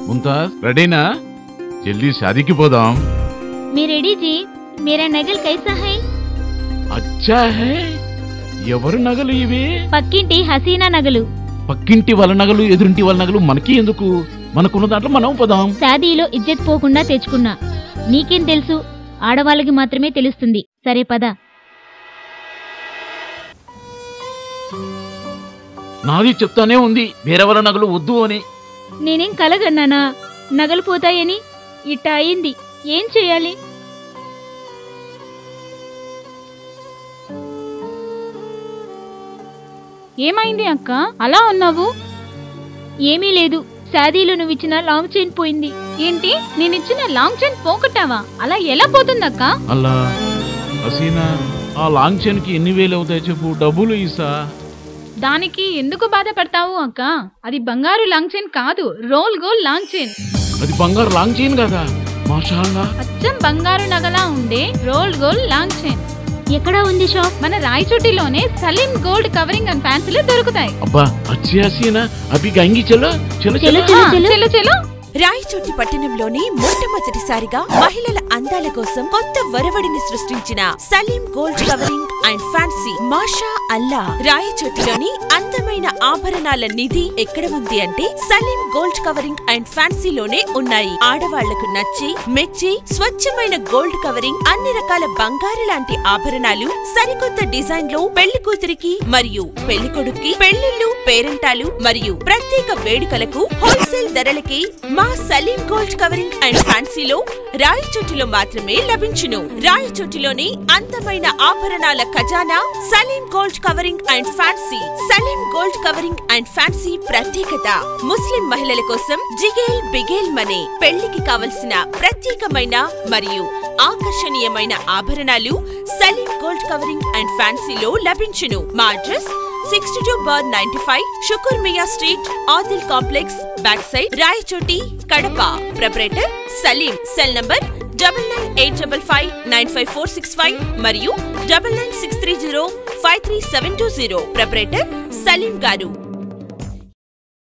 मुमताज रेडीना? जल्दी शादी की పోదాం. मैं रेडी जी. मेरा नगल कैसा है? अच्छा है. ఎవరు నగలు ఇవి? పక్కింటి హసీనా నగలు. పక్కింటి వాళ్ళ నగలు ఎదురింటి వాళ్ళ నగలు మనకి ఎందుకు? మనకున్న దాంట్లో మనం పోదాం. షాదీలో ఇజ్జత్ పోకుండా తెచ్చుకున్నా. నీకేం తెలుసు? ఆడవాళ్ళకి మాత్రమే తెలుస్తుంది. సరే పద. నాది చెప్తానే ఉంది వేరే వాళ్ళ నగలు వద్దు అని. నేనేం కలగన్నానా నగలు పోతాయని? ఇట్ట అయింది, ఏం చేయాలి? ఏమైంది అక్క, అలా ఉన్నావు? ఏమీ లేదు, షాదీలో నువ్విచ్చిన లాంగ్ చైన్ పోయింది. ఏంటి, నేనిచ్చిన లాంగ్ చైన్ పోగొట్టావా? అలా ఎలా పోతుందక్క? అలా హసీనా, ఆ లాంగ్ చైన్ కి ఎన్ని వేలు అవుతాయి చెప్పు, డబ్బులు ఇస్తా. దానికి ఎందుకు బాధపడతావు అక్క? అది బంగారు లాంగ్ చైన్ కాదు, రోల్ గోల్డ్ లాంగ్ చైన్. అది బంగారు లాంగ్ చైన్ కదా? మాషాల్లా, అచ్చం బంగారు నగలా ఉండే రోల్ గోల్డ్ లాంగ్ చైన్. ఎక్కడ ఉంది షాప్? మన రాయచోటిలోనే సలీం గోల్డ్ కవరింగ్ అండ్ ఫ్యాన్సీలు దొరుకుతాయి. అబ్బా అచ్చి హసీనా, అభి గంగి చలో చలో చలో చలో చలో. రాయచోటి పట్టణంలోని మొట్టమొదటిసారిగా మహిళల అందాల కోసం కొత్త వరవడిని సృష్టించిన Saleem gold covering and fancy. మాషా అల్లా, రాయచోటిలోని అందమైన ఆభరణాల నిధి ఎక్కడ ఉంది అంటే సలీం గోల్డ్ కవరింగ్ అండ్ ఫ్యాన్సీలోనే ఉన్నాయి. ఆడవాళ్లకు నచ్చి మెచ్చి స్వచ్ఛమైన గోల్డ్ కవరింగ్, అన్ని రకాల బంగారు లాంటి ఆభరణాలు, సరికొత్త డిజైన్ లో పెళ్లి కూతురికి మరియు పెళ్లి కొడుక్కి, పెళ్లిళ్లు, పేరెంటాలు మరియు ప్రత్యేక వేడుకలకు హోల్సేల్ ధరలకి మా సలీం గోల్డ్ కవరింగ్ అండ్ ఫ్యాన్సీలో రాయచోటిలో మాత్రమే లభించును. రాయచోటిలోని అందమైన ఆభరణాల ఖజానా Saleem gold covering and fancy. Saleem gold covering and fancy ప్రత్యేకత, ముస్లిం మహిళల కోసం జిగేల్ బిగేల్ మనే పెళ్లికి కావలసిన ప్రత్యేకమైన మరియు ఆకర్షణీయమైన ఆభరణాలు సలీం గోల్డ్ కవరింగ్ అండ్ ఫ్యాన్సీలో లభించును. మా address 62/95 Shukoor Miya street, Adil complex back side, Rayachoti, Kadapa. Proprietor Saleem. Cell number 9985595465 మరియు 9963053720. ప్రొపరైటర్ సలీం గారు.